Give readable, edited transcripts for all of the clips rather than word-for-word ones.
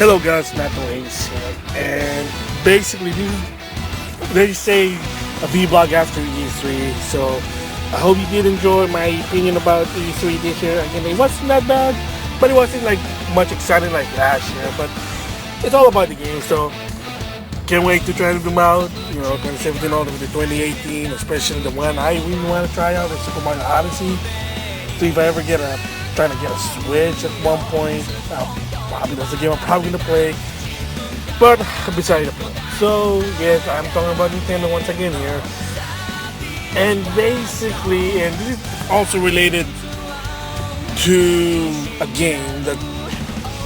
Hello guys, NautoAisDx, and basically they say a vlog after E3, so I hope you did enjoy my opinion about E3 this year. Again, it wasn't that bad, but it wasn't like much exciting like last year, but it's all about the game, so can't wait to try them out, 2017 all the way to 2018, especially the one I really want to try out is Super Mario Odyssey. So if I ever trying to get a Switch at one point, probably that's a game I'm probably gonna play. But besides the point, so yes, I'm talking about Nintendo once again here, and basically, and this is also related to a game that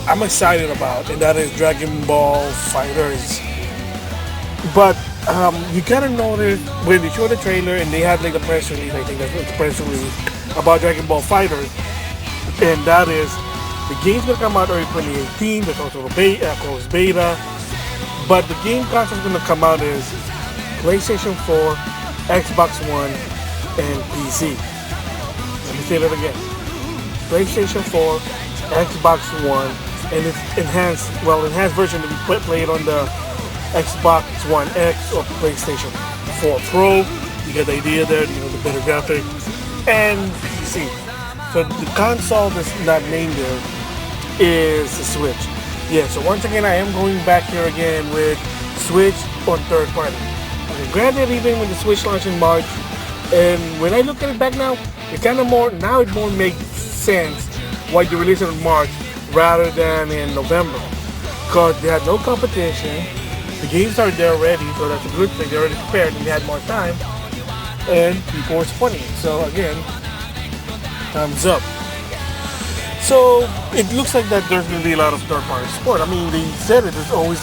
I'm excited about, and that is Dragon Ball FighterZ. But you gotta notice when they showed the trailer and they had like the press release, I think that's what the press release about Dragon Ball FighterZ, and that is the game's gonna come out early 2018. There's also a closed beta, but the game console is gonna come out is PlayStation 4, Xbox One, and PC. Let me say that again: PlayStation 4, Xbox One, and its enhanced version to be played on the Xbox One X or PlayStation 4 Pro. You get the idea there, the better graphics, and PC. So the console that's not named there is the Switch. Yeah, so once again I am going back here again with Switch on third party. Okay, granted, even when the Switch launched in March, and when I look at it back now, it more makes sense why they released it in March rather than in November. Because they had no competition. The games are there already, so that's a good thing. They're already prepared and they had more time, and people were supporting it. So again, thumbs up. So it looks like that there's going to be a lot of third-party support. I mean, they said it. There's always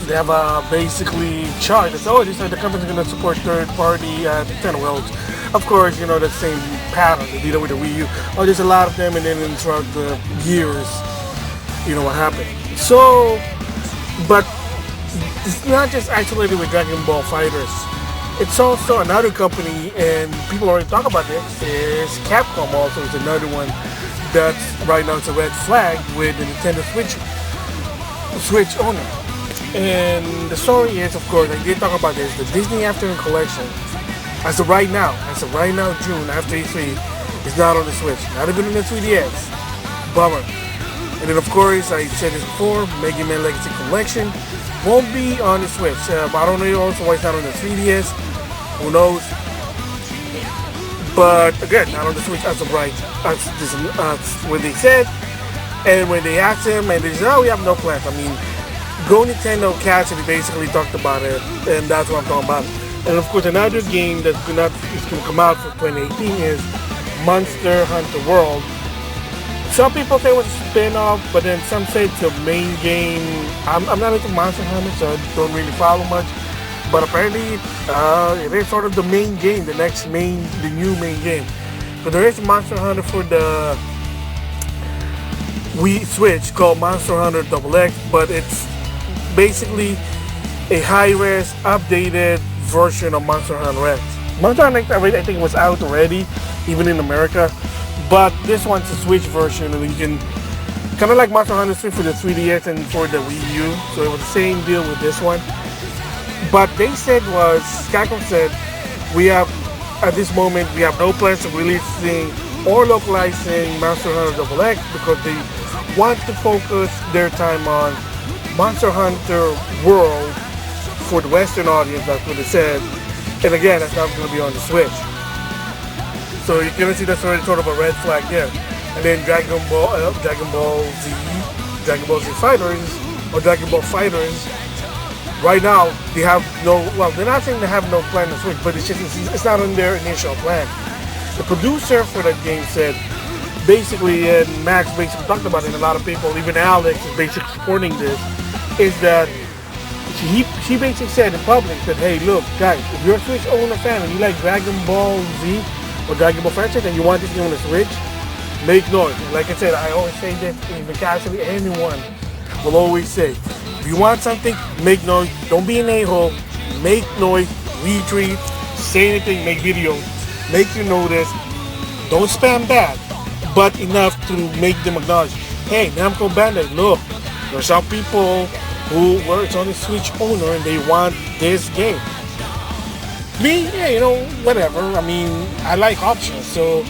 they have a basically chart. It's these are the companies going to support third-party Nintendo. Well, of course, the same pattern they did with the Wii U. Oh, there's a lot of them, and then throughout the years, what happened. So, but it's not just isolated with Dragon Ball FighterZ. It's also another company, and people already talk about this, is Capcom also is another one that's right now it's a red flag with the Nintendo Switch owner. And the story is, of course, I did talk about this, the Disney Afternoon Collection, as of right now, June, after E3, is not on the Switch, not even on the 3DS. Bummer. And then, of course, I said this before, Mega Man Legacy Collection won't be on the Switch. I don't know also why it's not on the 3DS. Who knows? But again, not on the Switch as of right. When they said, and when they asked him, and they said, "Oh, we have no plans." I mean, Go Nintendo Cassidy basically talked about it, and that's what I'm talking about. And of course, another game that's gonna come out for 2018 is Monster Hunter World. Some people say it was a spin-off, but then some say it's a main game. I'm not into Monster Hunter, so I don't really follow much. But apparently, it is sort of the main game, the new main game. So there is Monster Hunter for the Wii Switch called Monster Hunter XX, but it's basically a high-res, updated version of Monster Hunter X. Monster Hunter X, I think, was out already, even in America. But this one's a Switch version, and you can kind of like Monster Hunter Switch for the 3DS and for the Wii U. So it was the same deal with this one. But Capcom said, at this moment, we have no plans of releasing or localizing Monster Hunter XX because they want to focus their time on Monster Hunter World for the Western audience. That's what they said. And again, that's not going to be on the Switch. So you're going to see that's already sort of a red flag there. And then Dragon Ball Z FighterZ, or Dragon Ball FighterZ, right now, they're not saying they have no plan to Switch, but it's not on their initial plan. The producer for that game said, basically, and Max basically talked about it, and a lot of people, even Alex is basically supporting this, is that she basically said in public that, hey, look, guys, if you're a Switch owner fan and you like Dragon Ball Z or Dragon Ball FighterZ and you want this game on the Switch, make noise. Like I said, I always say this, even casually, anyone will always say, if you want something, make noise. Don't be an a-hole. Make noise. Retweet. Say anything. Make videos. Make you notice. Don't spam bad, but enough to make them acknowledge, hey, Namco Bandai, look, There are some people who works on the Switch owner and they want this game. Me, yeah, whatever. I mean, I like options. So,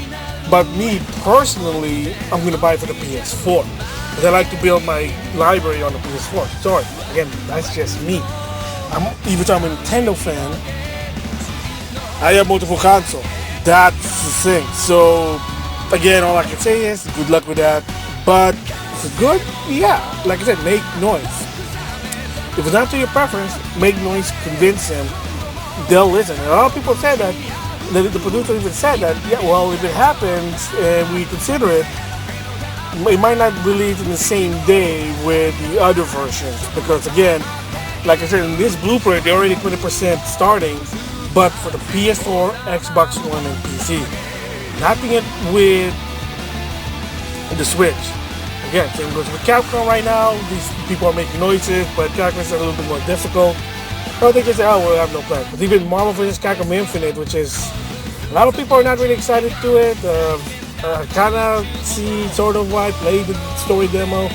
but me personally, I'm gonna buy it for the PS4 because I like to build my library on the PS4. Sorry, again, that's just me. Even though I'm a Nintendo fan, I have multiple consoles. That's the thing. So, again, all I can say is good luck with that. But is it good? Yeah. Like I said, make noise. If it's not to your preference, make noise, convince them, they'll listen. And a lot of people said that, the producer even said that, yeah, well, if it happens and we consider it, it might not release in the same day with the other versions. Because again, like I said, in this blueprint, they're already 20% starting, but for the PS4, Xbox One, and PC. Nothing with the Switch. Again, same goes with Capcom right now. These people are making noises, but Capcom's a little bit more difficult. Or they just say, oh, we'll have no plan. But even Marvel vs. Capcom Infinite, which is, a lot of people are not really excited to it. Kind of see sort of why, played the story demo.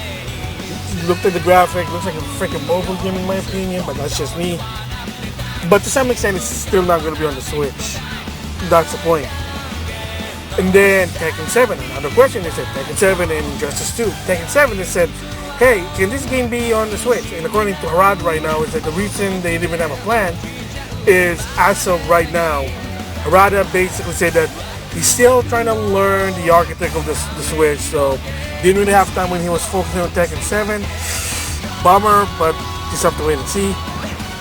Looked at the graphic, looks like a freaking mobile game in my opinion, but that's just me. But to some extent, it's still not going to be on the Switch. That's the point. And then Tekken 7. Another question is that Tekken 7 and Injustice 2. Tekken 7 is said, hey, can this game be on the Switch? And according to Harad right now, is that the reason they didn't even have a plan is, as of right now, Harada basically said that he's still trying to learn the architecture of the Switch, so didn't really have time when he was focusing on Tekken 7. Bummer, but just have to wait and see.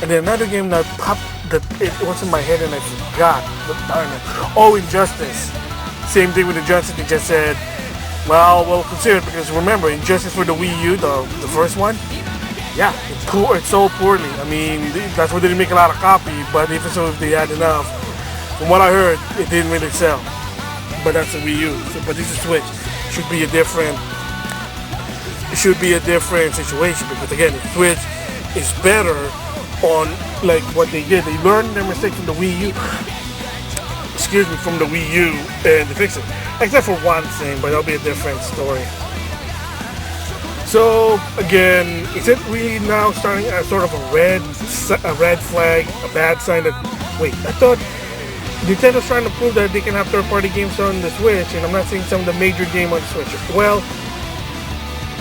And then another game that popped, that it was in my head and I forgot. Darn it. Oh, Injustice. Same thing with Injustice. They just said, well, we'll consider it because remember, Injustice for the Wii U, the first one, yeah, it's sold poorly. I mean, that's why they didn't make a lot of copies, but even so, if they had enough, from what I heard, it didn't really sell. But that's a Wii U. So, but this is Switch. It should be a different situation because again, the Switch is better on like what they did. They learned their mistake from the Wii U. From the Wii U and they fix it. Except for one thing, but that'll be a different story. So again, is it really now starting as sort of a red flag, a bad sign that wait, I thought Nintendo's trying to prove that they can have third-party games on the Switch, and I'm not seeing some of the major game on the Switch. Well,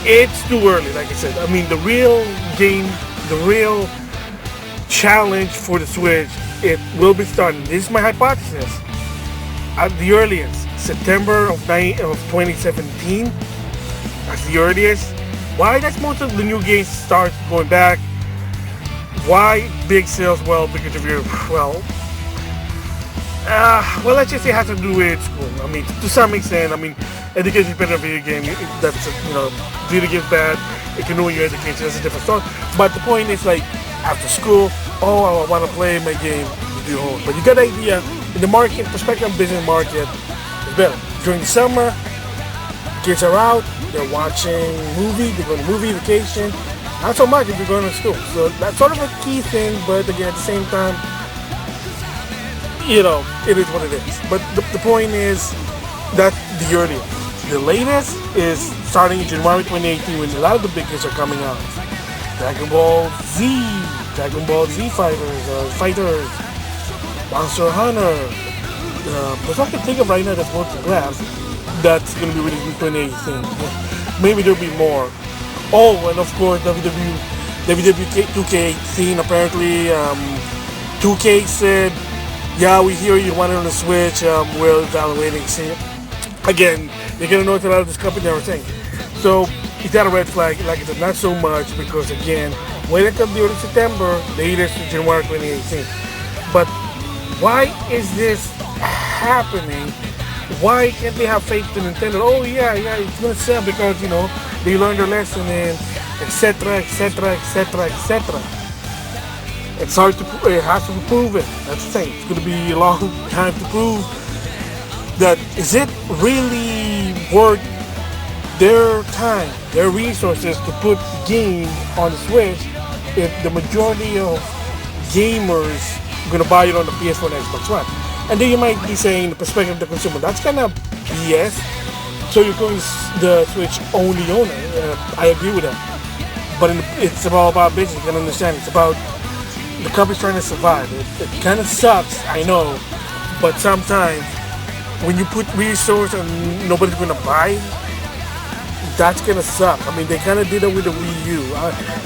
it's too early, like I said. I mean, the real challenge for the Switch, it will be starting. This is my hypothesis. At the earliest, September of 2017. That's the earliest. Why? That's most of the new games start going back. Why big sales? Well, because of your let's just say it has to do with school. I mean, to some extent, I mean, education is better than video game. That's video game's bad. It can ruin your education. That's a different story. But the point is, like, after school, oh, I want to play my game. You do home. But you get the idea. In the market, perspective business market is better. During the summer, kids are out. They're watching movie. They're going to movie vacation. Not so much if you're going to school. So that's sort of a key thing. But again, at the same time, it is what it is. But the point is that the earliest. The latest is starting in January 2018 when a lot of the big games are coming out. Dragon Ball Z FighterZ, Monster Hunter. But I can think of right now that's going to grab. That's going to be released in 2018. Maybe there'll be more. Oh, and of course WWE 2K18 apparently 2K said, yeah, we hear you want it on the Switch, we're evaluating. See, again, you're going to know it's a lot of this company and everything. So, is that a red flag? Like I said, not so much because again, wait until the early September, latest January 2018. But why is this happening? Why can't they have faith in Nintendo? Oh yeah, it's gonna sell because they learned their lesson and etc. It's hard to it has to prove it. That's the thing. It's gonna be a long time to prove that. Is it really worth their time, their resources to put the game on the Switch if the majority of gamers are gonna buy it on the PS4 and Xbox One? And then you might be saying the perspective of the consumer, that's kind of BS. So you're going the Switch only owner. I agree with that. But it's all about business. You can understand. It's about the company's trying to survive. It kind of sucks, I know, but sometimes when you put resource and nobody's gonna buy, that's gonna suck. I mean, they kind of did it with the Wii U.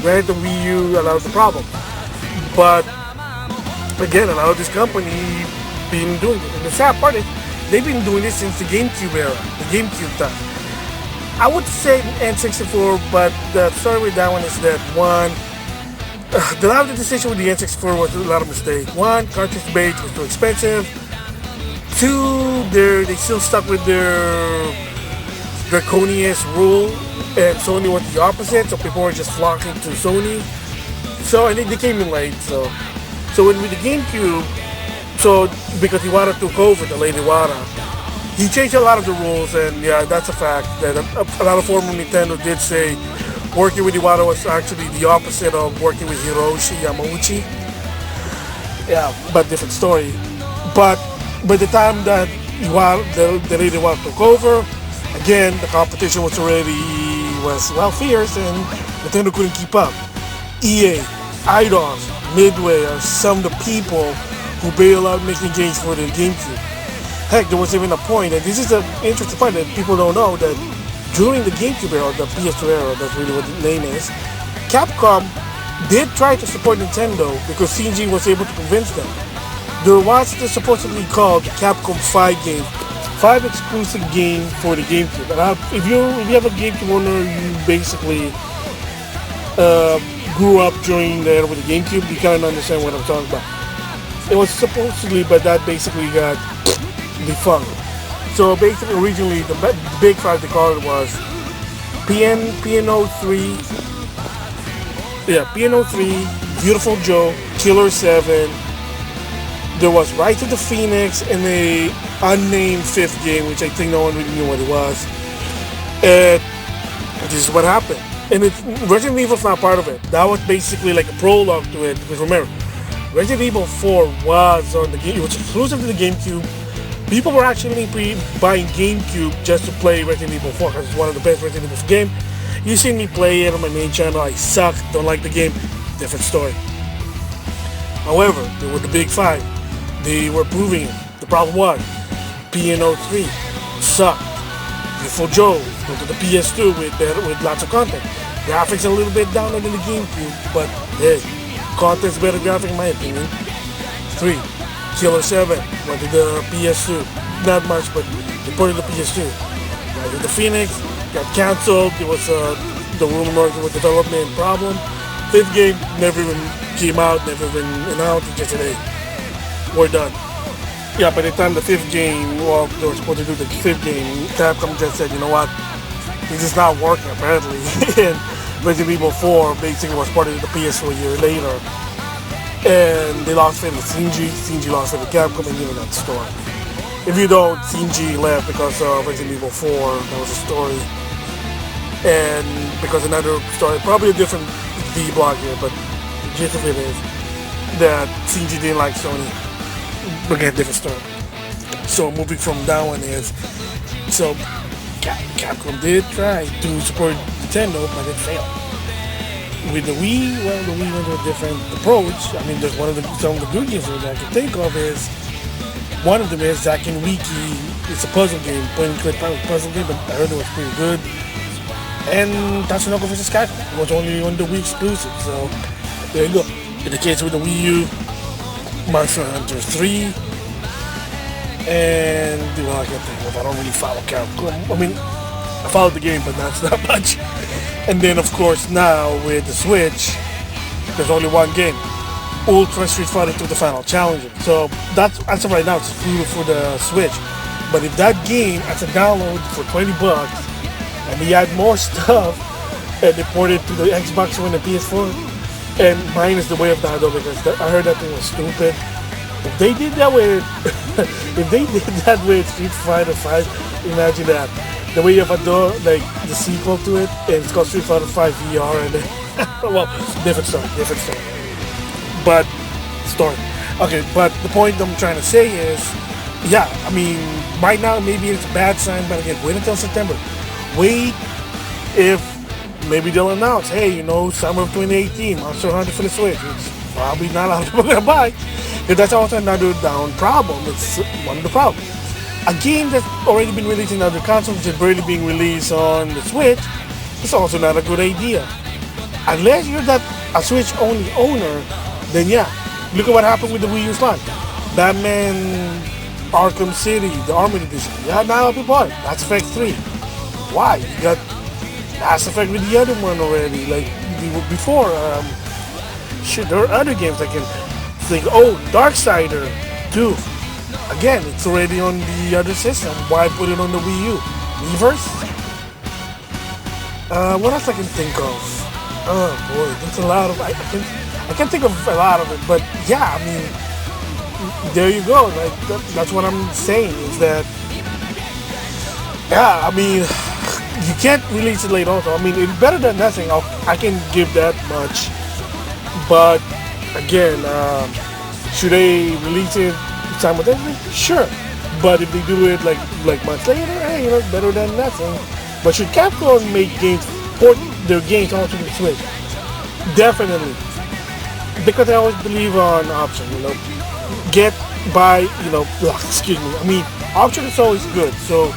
Granted, the Wii U allows the problem, but again, a lot of this company been doing it. And the sad part is they've been doing this since the GameCube era, the GameCube time. I would say N64, but the story with that one is that one, a lot of the decision with the N64 was a lot of mistakes. One, cartridge bait was too expensive. Two, they still stuck with their draconian rule, and Sony was the opposite, so people were just flocking to Sony. So, and they came in late, so when with the GameCube, so because Iwata took over, the late Iwata, he changed a lot of the rules, and yeah, that's a fact that a lot of former Nintendo did say working with Iwata was actually the opposite of working with Hiroshi Yamauchi. Yeah, but different story. But by the time that the late Iwata took over, again, the competition was fierce, and Nintendo couldn't keep up. EA, IDOS, Midway are some of the people who bail out making games for the GameCube. Heck, there was even a point, and this is the interesting point that people don't know, that during the GameCube era, the PS2 era, that's really what the name is, Capcom did try to support Nintendo because CG was able to convince them. There was the supposedly called the Capcom 5 game, 5 exclusive game for the GameCube. And if you have a GameCube owner, you basically grew up during the era with the GameCube, you kind of understand what I'm talking about. It was supposedly, but that basically got defunct. So basically, originally, the big 5 they called it was PN03, PN03, Beautiful Joe, Killer 7. There was Rise of the Phoenix and a unnamed 5th game, which I think no one really knew what it was. And this is what happened. And Resident Evil's not part of it. That was basically like a prologue to it. Because remember, Resident Evil 4 was on the game. It was exclusive to the GameCube. People were actually buying GameCube just to play Resident Evil 4 because it's one of the best Resident Evil games. You seen me play it on my main channel. I suck, don't like the game. Different story. However, they were the big 5. They were proving it. The problem was, PN03 sucked. Beautiful Joe went to the PS2 with lots of content. Graphics a little bit down than the GameCube, but hey, content's better graphic in my opinion. 3. Killer 7 went to the PS2. Not much, but they put it to the PS2. Right with the Phoenix, got cancelled. There was the rumor of a development problem. 5th game never even came out, never even announced. Just today, we're done. Yeah, by the time the 5th game, well, they were supposed to do the 5th game, Capcom just said, you know what, this is not working apparently. And Resident Evil 4 basically was part of the PS4 a year later. And they lost faith with Shinji lost faith with Capcom, and you know that story. If you don't, Shinji left because of Resident Evil 4, that was a story. And because another story, probably a different D-block here, but the gist of it is that Shinji didn't like Sony. Again, different story. So moving from that one is, so Capcom did try to support Nintendo, but it failed. With the Wii, well, the Wii went to a different approach. I mean, there's some of the good games that I can think of is, one of them is Zack and Wiki. It's a puzzle game, point-and-click puzzle game, but I heard it was pretty good. And Tatsunoko vs. Capcom was only on the Wii exclusive, so there you go. In the case with the Wii U, Monster Hunter 3, and well, I can't think of. I don't really follow Capcom. I mean, I followed the game, but that's not much. And then, of course, now with the Switch, there's only one game, Ultra Street Fighter 2: The Final Challenger. So that's as of right now, it's free for the Switch. But if that game as a download for $20, and they add more stuff, and they port it to the Xbox One and PS4. And mine is the way of Dado because I heard that thing was stupid. If they did that with, Street Fighter 5, imagine that. The way of Ado, like the sequel to it, and it's called Street Fighter 5 VR, and then, well, different story. But story. Okay, but the point I'm trying to say is, yeah, I mean, right now maybe it's a bad sign, but again, wait until September. Wait if maybe they'll announce, hey, summer of 2018, Monster Hunter for the Switch. It's probably not a lot of people gonna buy. Because that's also another down problem. It's one of the problems. A game that's already been released in other consoles is barely being released on the Switch. It's also not a good idea. Unless you're a Switch only owner, then yeah. Look at what happened with the Wii U slot. Batman Arkham City, the Armored Edition. Yeah, now people bought it. Mass Effect 3. Why? You got Mass Effect with the other one already, like before. There are other games I can think. Oh, Darksider 2. Again, it's already on the other system. Why put it on the Wii U? Miiverse? What else I can think of? Oh boy, that's a lot of. I can't think of a lot of it, but yeah, I mean, there you go. Like that's what I'm saying is that. Yeah, I mean, you can't release it late also. I mean, it's better than nothing. I can give that much, but again, should they release it simultaneously? Sure, but if they do it like months later, hey, it's better than nothing. But should Capcom make games, port their games onto the Switch? Definitely, because I always believe on option. Excuse me. I mean, option is always good. So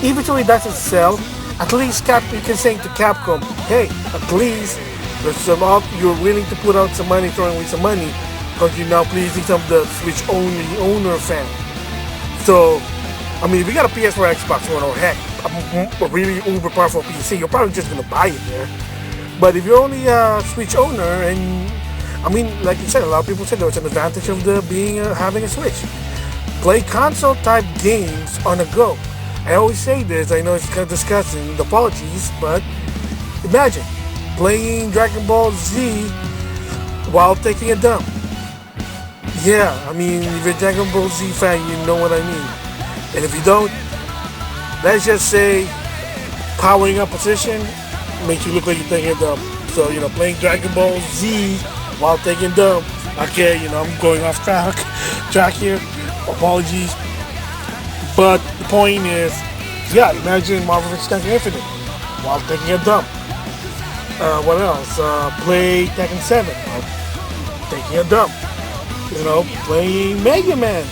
even though it doesn't sell, at least you can say to Capcom, hey, at least there's you're willing to put out some money, throwing away some money, because you're now pleasing some of the Switch only owner fan. So, I mean, if you got a PS4 or Xbox One, or heck, a really uber powerful PC, you're probably just gonna buy it there. But if you're only a Switch owner, and I mean, like you said, a lot of people said there was an advantage of having a Switch. Play console type games on the go. I always say this. I know it's kind of disgusting. Apologies, but imagine playing Dragon Ball Z while taking a dump. Yeah, I mean, if you're a Dragon Ball Z fan, you know what I mean. And if you don't, let's just say powering up position makes you look like you're taking a dump. So, playing Dragon Ball Z while taking a dump. Okay, I'm going off track here. Apologies. But the point is, yeah, imagine Marvel vs. Capcom Infinite while taking a dump. What else? Play Tekken 7 while taking a dump. Playing Mega Man.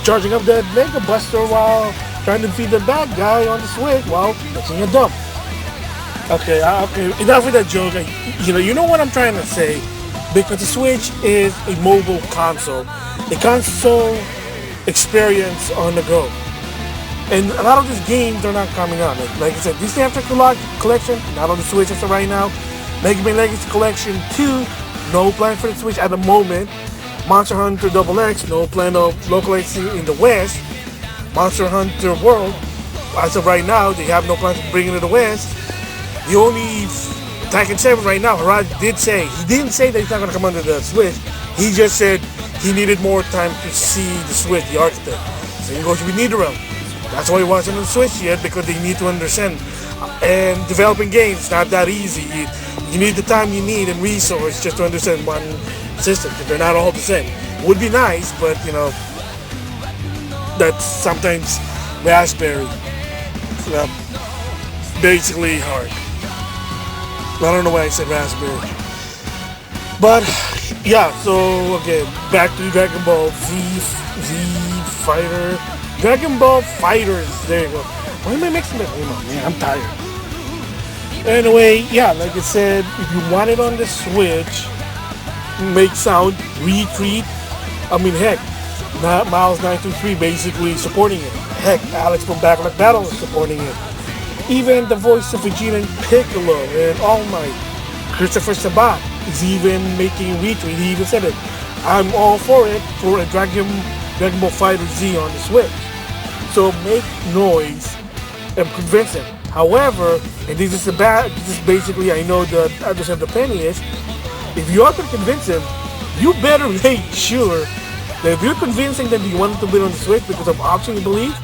Charging up that Mega Buster while trying to defeat the bad guy on the Switch while taking a dump. Okay, enough with that joke. You know what I'm trying to say, because the Switch is a mobile console, a console experience on the go, and a lot of these games are not coming out. Like I said, Disney After Collection not on the Switch as of right now. Mega Man Legacy Collection 2, no plan for the Switch at the moment. Monster Hunter XX, no plan of localizing in the West. Monster Hunter World, as of right now, they have no plans of bringing it to the West. The only Tekken 7 right now, Harad didn't say that he's not going to come under the Switch. He just said he needed more time to see the Switch, the architect. So he goes with NetherRealm. That's why he wasn't on the Switch yet, because they need to understand. And developing games is not that easy. You need the time you need and resource just to understand one system, because they're not all the same. It would be nice, but that's sometimes raspberry. Basically hard. I don't know why I said raspberry. But yeah, so again, back to Dragon Ball Fighter. Dragon Ball FighterZ. There you go. Why am I mixing it? Oh man, I'm tired. Anyway, yeah, like I said, if you want it on the Switch, make sound, retweet. I mean, heck, Miles923 basically supporting it. Heck, Alex from Backlash Battle is supporting it. Even the voice of Vegeta and Piccolo and All Might, Christopher Sabat, is even making retweet. He even said it. I'm all for it for a Dragon Ball FighterZ on the Switch. So make noise and convince him. However, and this is basically, I know the other side of the penny is, if you are going to convince him, you better make sure that if you're convincing them that you want them to be on the Switch because of option you believe,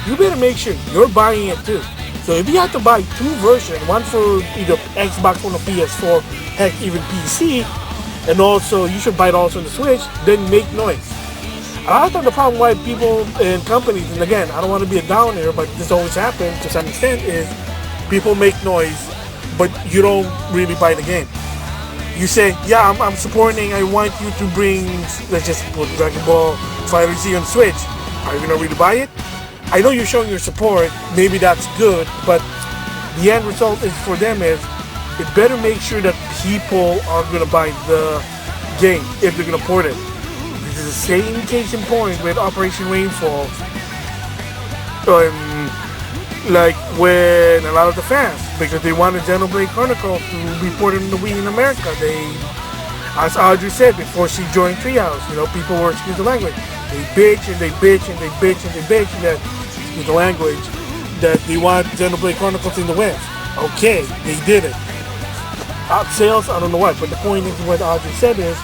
you better make sure you're buying it too. So if you have to buy two versions, one for either Xbox One or PS4, heck, even PC, and also you should buy it also on the Switch, then make noise. A lot of times the problem why people and companies, and again, I don't want to be a downer, but this always happens to some extent, is people make noise but you don't really buy the game. You say, yeah, I'm supporting, I want you to bring, let's just put Dragon Ball FighterZ on Switch. Are you gonna really buy it? I know you're showing your support, maybe that's good, but the end result is for them is, it better make sure that people are gonna buy the game if they're gonna port it. This is the same case in point with Operation Rainfall. Like when a lot of the fans, because they wanted Xenoblade Chronicles to be ported on the Wii in America, they, as Audrey said before she joined Treehouse, people were, excuse the language, they bitch and they bitch and they bitch and they bitch and that, excuse the language, that they want Xenoblade Chronicles in the West. Okay, they did it. Sales, I don't know what, but the point is what Audrey said is,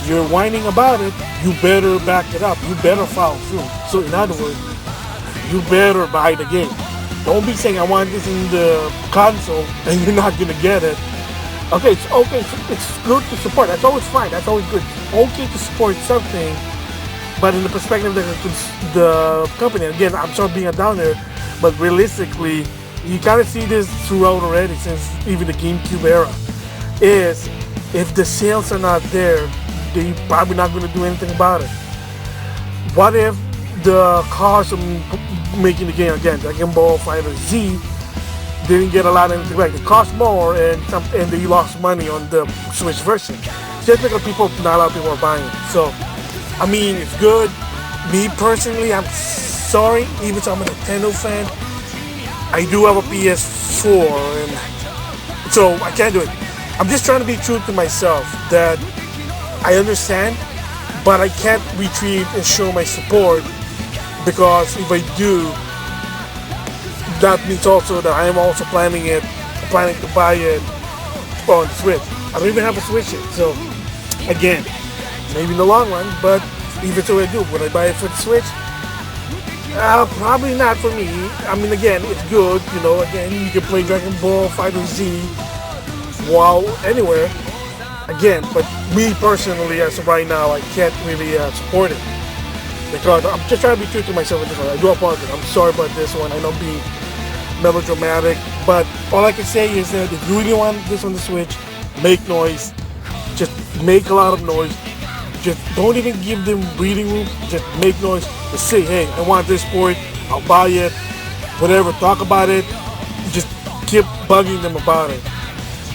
you're whining about it, you better back it up, you better follow through. So in other words, you better buy the game. Don't be saying I want this in the console and you're not gonna get it. Okay, it's okay. It's good to support. That's always fine. That's always good. It's okay to support something, but in the perspective of the company, again, I'm sorry being a downer, but realistically, you kind of see this throughout already since even the GameCube era. Is if the sales are not there, they're probably not going to do anything about it. What if the cost of making the game, again, Dragon Ball FighterZ, didn't get a lot of anything back? It cost more and they lost money on the Switch version. Just because not a lot of people are buying it. So, I mean, it's good. Me personally, I'm sorry, even though I'm a Nintendo fan, I do have a PS4, and so I can't do it. I'm just trying to be true to myself that I understand, but I can't retreat and show my support, because if I do, that means also that I am also planning to buy it on Switch. I don't even have a Switch yet, so again, maybe in the long run, but even so I do, would I buy it for the Switch? Probably not for me. I mean, again, it's good, again, you can play Dragon Ball FighterZ while anywhere, again, but me personally, as of right now, I can't really support it, because I'm just trying to be true to myself with this one. I do apologize. I'm sorry about this one. I know I'm being melodramatic, but all I can say is that if you really want this on the Switch, make noise. Just make a lot of noise. Just don't even give them breathing room. Just make noise. Just say, hey, I want this port. I'll buy it. Whatever. Talk about it. Just keep bugging them about it.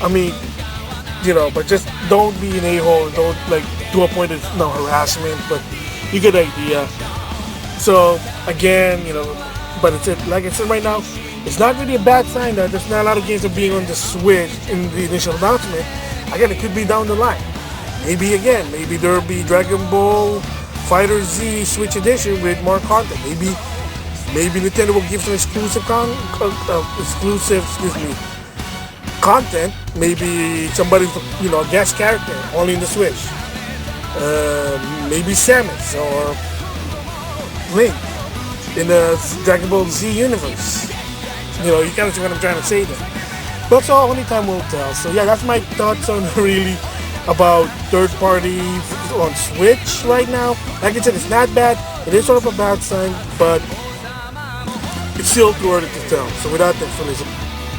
I mean, but just don't be an a-hole. Don't do a point of harassment. But you get the idea. So again, but it's like I said right now, it's not really a bad sign that there's not a lot of games that are being on the Switch in the initial announcement. Again, it could be down the line. Maybe there'll be Dragon Ball FighterZ Switch Edition with more content. Maybe Nintendo will give some exclusive content. Maybe somebody's a guest character only in the Switch. Maybe Samus or Link in the Dragon Ball Z universe. You kind of see what I'm trying to say there. But so only time will tell. So yeah, that's my thoughts on really about third party on Switch right now. Like I said, it's not bad. It is sort of a bad sign, but it's still too early to tell. So without that,